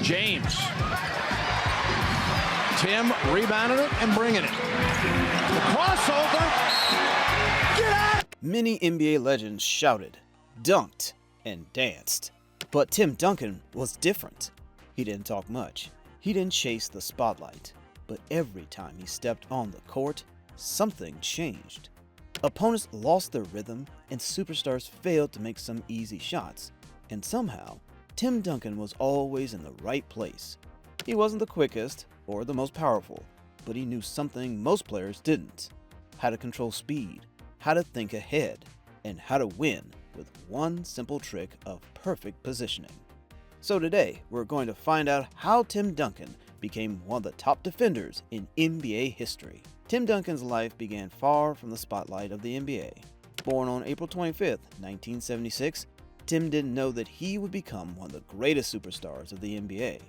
James. Tim rebounded it and bringing it. The crossover. Get out! Many NBA legends shouted, dunked, and danced. But Tim Duncan was different. He didn't talk much. He didn't chase the spotlight. But every time he stepped on the court, something changed. Opponents lost their rhythm, and superstars failed to make some easy shots. And somehow, Tim Duncan was always in the right place. He wasn't the quickest or the most powerful, but he knew something most players didn't: how to control speed, how to think ahead, and how to win with one simple trick of perfect positioning. So today, we're going to find out how Tim Duncan became one of the top defenders in NBA history. Tim Duncan's life began far from the spotlight of the NBA. Born on April 25, 1976, Tim didn't know that he would become one of the greatest superstars of the NBA.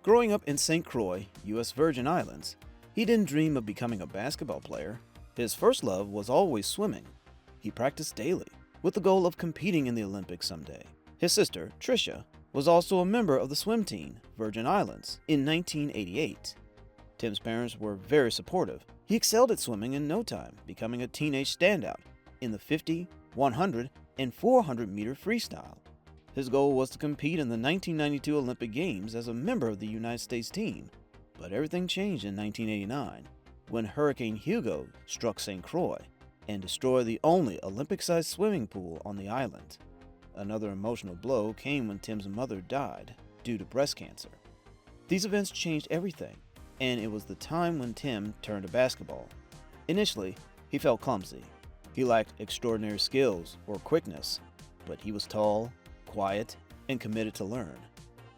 Growing up in St. Croix, U.S. Virgin Islands, he didn't dream of becoming a basketball player. His first love was always swimming. He practiced daily, with the goal of competing in the Olympics someday. His sister, Tricia, was also a member of the swim team, Virgin Islands, in 1988. Tim's parents were very supportive. He excelled at swimming in no time, becoming a teenage standout in the 50, 100, and 400-meter freestyle. His goal was to compete in the 1992 Olympic Games as a member of the United States team, but everything changed in 1989 when Hurricane Hugo struck St. Croix and destroyed the only Olympic-sized swimming pool on the island. Another emotional blow came when Tim's mother died due to breast cancer. These events changed everything, and it was the time when Tim turned to basketball. Initially, he felt clumsy. He lacked extraordinary skills or quickness, but he was tall, quiet, and committed to learn.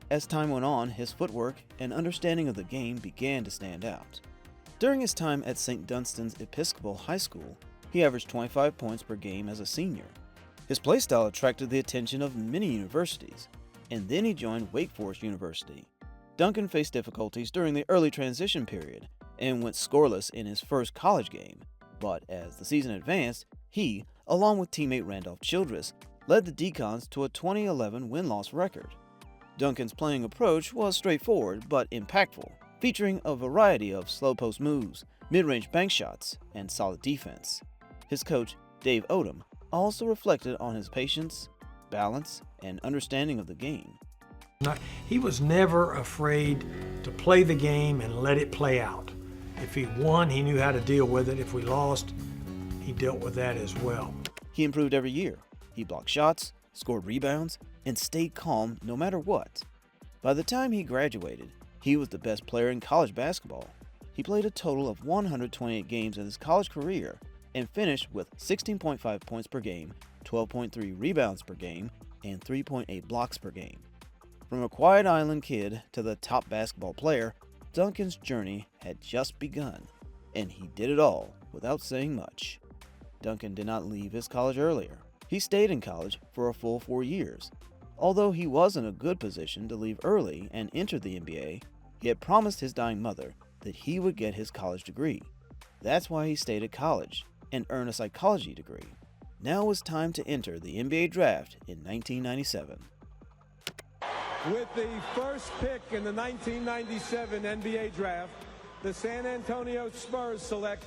As time went on, his footwork and understanding of the game began to stand out. During his time at St. Dunstan's Episcopal High School, he averaged 25 points per game as a senior. His play style attracted the attention of many universities, and then he joined Wake Forest University. Duncan faced difficulties during the early transition period and went scoreless in his first college game, but as the season advanced, he, along with teammate Randolph Childress, led the Deacons to a 2011 win-loss record. Duncan's playing approach was straightforward but impactful, featuring a variety of slow post moves, mid-range bank shots, and solid defense. His coach, Dave Odom, also reflected on his patience, balance, and understanding of the game. He was never afraid to play the game and let it play out. If he won, he knew how to deal with it. If we lost, he dealt with that as well. He improved every year. He blocked shots, scored rebounds, and stayed calm no matter what. By the time he graduated, he was the best player in college basketball. He played a total of 128 games in his college career and finished with 16.5 points per game, 12.3 rebounds per game, and 3.8 blocks per game. From a quiet island kid to the top basketball player, Duncan's journey had just begun, and he did it all without saying much. Duncan did not leave his college earlier. He stayed in college for a full 4 years. Although he was in a good position to leave early and enter the NBA, he had promised his dying mother that he would get his college degree. That's why he stayed at college and earned a psychology degree. Now it was time to enter the NBA draft in 1997. With the first pick in the 1997 NBA draft, the San Antonio Spurs select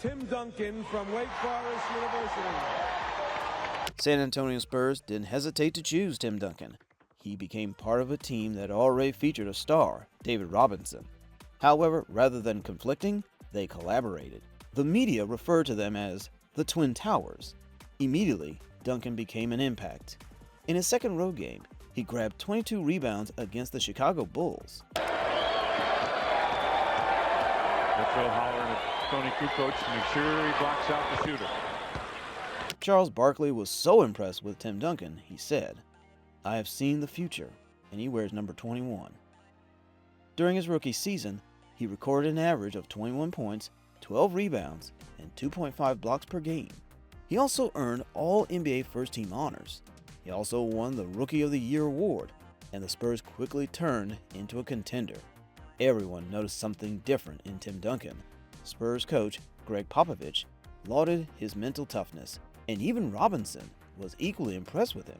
Tim Duncan from Wake Forest University. San Antonio Spurs didn't hesitate to choose Tim Duncan. He became part of a team that already featured a star, David Robinson. However, rather than conflicting, they collaborated. The media referred to them as the Twin Towers. Immediately, Duncan became an impact. In his second road game, he grabbed 22 rebounds against the Chicago Bulls. Metro hollering at Tony Kukoc to make sure he blocks out the shooter. Charles Barkley was so impressed with Tim Duncan, he said, "I have seen the future," and he wears number 21. During his rookie season, he recorded an average of 21 points, 12 rebounds, and 2.5 blocks per game. He also earned all NBA first-team honors. He also won the Rookie of the Year award, and the Spurs quickly turned into a contender. Everyone noticed something different in Tim Duncan. Spurs coach Greg Popovich lauded his mental toughness, and even Robinson was equally impressed with him.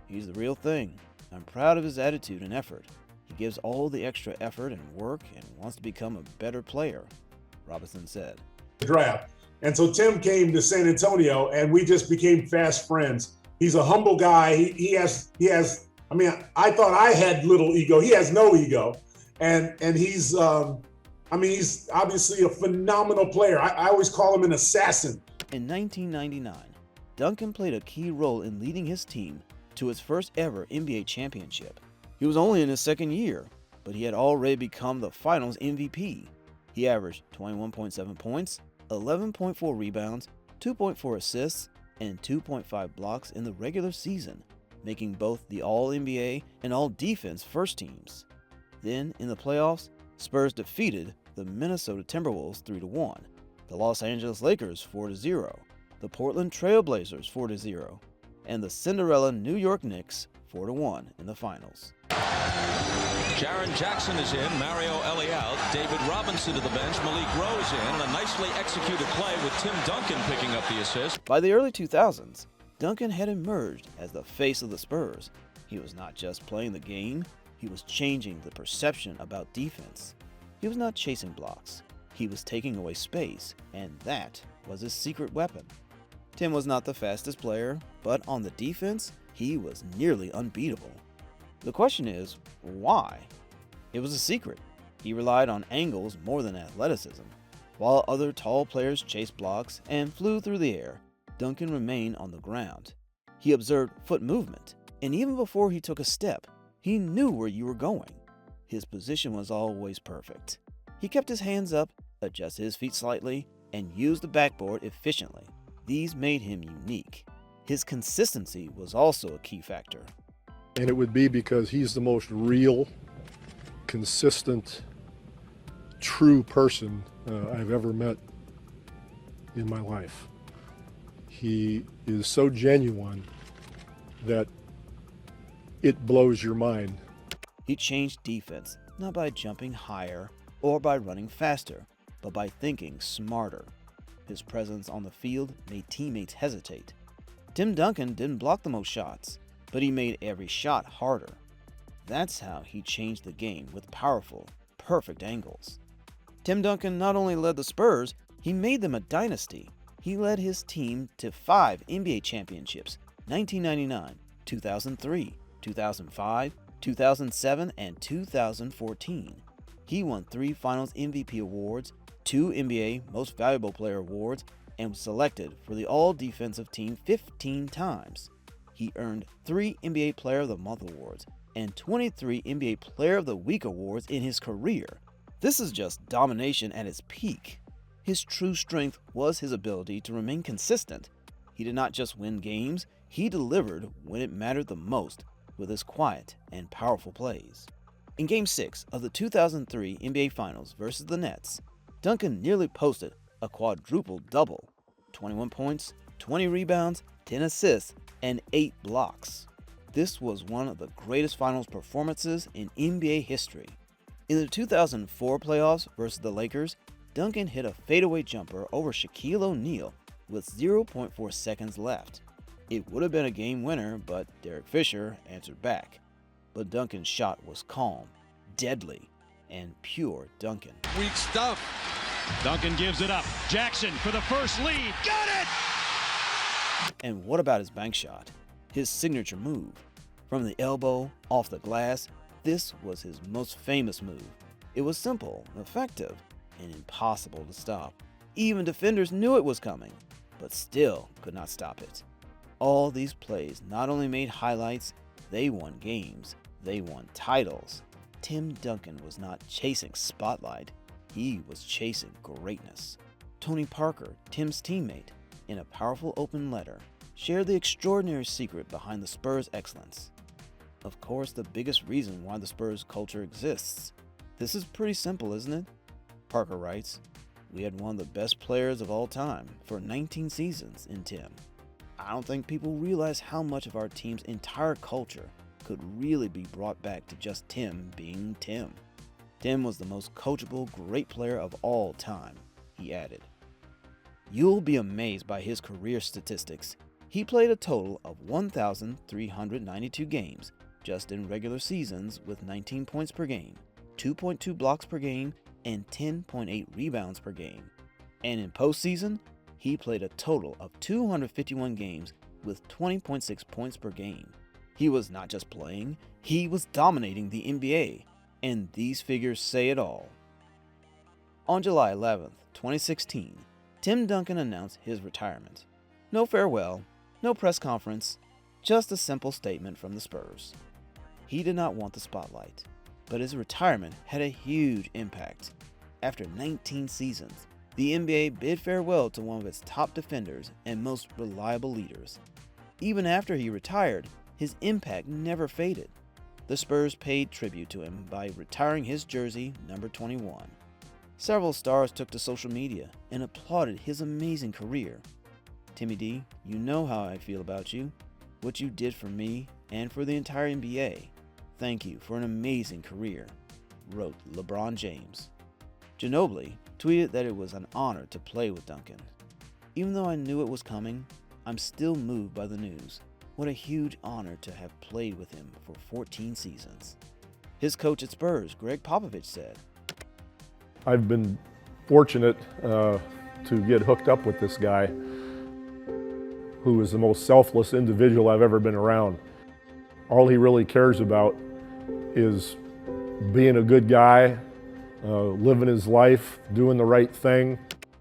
"He's the real thing. I'm proud of his attitude and effort. He gives all the extra effort and work and wants to become a better player, Robinson said. Draft. And so Tim came to San Antonio and we just became fast friends. He's a humble guy. He has, I mean, I thought I had little ego. He has no ego. And he's, he's obviously a phenomenal player. I always call him an assassin. In 1999, Duncan played a key role in leading his team to its first ever NBA championship. He was only in his second year, but he had already become the finals MVP. He averaged 21.7 points, 11.4 rebounds, 2.4 assists, and 2.5 blocks in the regular season, making both the All-NBA and All-Defense first teams. Then, in the playoffs, Spurs defeated the Minnesota Timberwolves 3-1, the Los Angeles Lakers 4-0, the Portland Trail Blazers 4-0, and the Cinderella New York Knicks 4-1 in the finals. Jaren Jackson is in, Mario Elie out, David Robinson to the bench, Malik Rose in, and a nicely executed play with Tim Duncan picking up the assist. By the early 2000s, Duncan had emerged as the face of the Spurs. He was not just playing the game, he was changing the perception about defense. He was not chasing blocks, he was taking away space, and that was his secret weapon. Tim was not the fastest player, but on the defense, he was nearly unbeatable. The question is, why? It was a secret. He relied on angles more than athleticism. While other tall players chased blocks and flew through the air, Duncan remained on the ground. He observed foot movement, and even before he took a step, he knew where you were going. His position was always perfect. He kept his hands up, adjusted his feet slightly, and used the backboard efficiently. These made him unique. His consistency was also a key factor. And it would be because he's the most real, consistent, true person I've ever met in my life. He is so genuine that it blows your mind. He changed defense, not by jumping higher or by running faster, but by thinking smarter. His presence on the field made teammates hesitate. Tim Duncan didn't block the most shots, but he made every shot harder. That's how he changed the game with powerful, perfect angles. Tim Duncan not only led the Spurs, he made them a dynasty. He led his team to 5 NBA championships, 1999, 2003, 2005, 2007, and 2014. He won 3 Finals MVP awards, 2 NBA Most Valuable Player awards, and was selected for the All-Defensive Team 15 times. He earned 3 NBA Player of the Month awards and 23 NBA Player of the Week awards in his career. This is just domination at its peak. His true strength was his ability to remain consistent. He did not just win games, he delivered when it mattered the most with his quiet and powerful plays. In Game 6 of the 2003 NBA Finals versus the Nets, Duncan nearly posted a quadruple double: 21 points, 20 rebounds, 10 assists, and 8 blocks. This was one of the greatest finals performances in NBA history. In the 2004 playoffs versus the Lakers, Duncan hit a fadeaway jumper over Shaquille O'Neal with 0.4 seconds left. It would have been a game winner, but Derek Fisher answered back. But Duncan's shot was calm, deadly, and pure Duncan. Weak stuff. Duncan gives it up. Jackson for the first lead. Got it! And what about his bank shot? His signature move. From the elbow, off the glass, this was his most famous move. It was simple, effective, and impossible to stop. Even defenders knew it was coming, but still could not stop it. All these plays not only made highlights, they won games, they won titles. Tim Duncan was not chasing spotlight, he was chasing greatness. Tony Parker, Tim's teammate, in a powerful open letter, shared the extraordinary secret behind the Spurs' excellence. Of course, the biggest reason why the Spurs culture exists. This is pretty simple, isn't it? Parker writes, "We had one of the best players of all time for 19 seasons in Tim. I don't think people realize how much of our team's entire culture could really be brought back to just Tim being Tim. Tim was the most coachable, great player of all time," he added. You'll be amazed by his career statistics. He played a total of 1,392 games, just in regular seasons with 19 points per game, 2.2 blocks per game, and 10.8 rebounds per game. And in postseason, he played a total of 251 games with 20.6 points per game. He was not just playing, he was dominating the NBA, and these figures say it all. On July 11, 2016, Tim Duncan announced his retirement. No farewell, no press conference, just a simple statement from the Spurs. He did not want the spotlight, but his retirement had a huge impact. After 19 seasons, the NBA bid farewell to one of its top defenders and most reliable leaders. Even after he retired, his impact never faded. The Spurs paid tribute to him by retiring his jersey, number 21. Several stars took to social media and applauded his amazing career. Timmy D, you know how I feel about you, what you did for me and for the entire NBA. Thank you for an amazing career, wrote LeBron James. Ginobili tweeted that it was an honor to play with Duncan. Even though I knew it was coming, I'm still moved by the news. What a huge honor to have played with him for 14 seasons. His coach at Spurs, Greg Popovich, said, I've been fortunate to get hooked up with this guy who is the most selfless individual I've ever been around. All he really cares about is being a good guy, living his life, doing the right thing.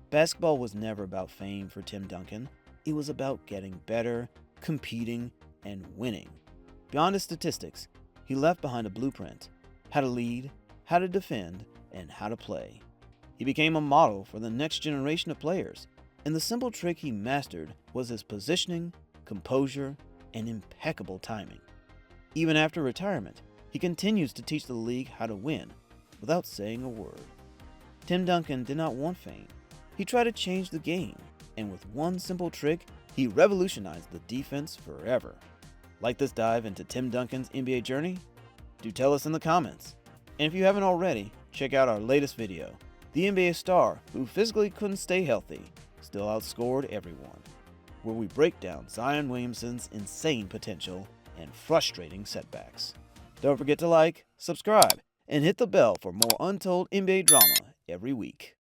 Basketball was never about fame for Tim Duncan. It was about getting better, competing, and winning. Beyond his statistics, he left behind a blueprint: how to lead, how to defend, and how to play. He became a model for the next generation of players, and the simple trick he mastered was his positioning, composure, and impeccable timing. Even after retirement, he continues to teach the league how to win without saying a word. Tim Duncan did not want fame. He tried to change the game, and with one simple trick, he revolutionized the defense forever. Like this dive into Tim Duncan's NBA journey? Do tell us in the comments. And if you haven't already, check out our latest video. The NBA star who physically couldn't stay healthy still outscored everyone, where we break down Zion Williamson's insane potential and frustrating setbacks. Don't forget to like, subscribe, and hit the bell for more untold NBA drama every week.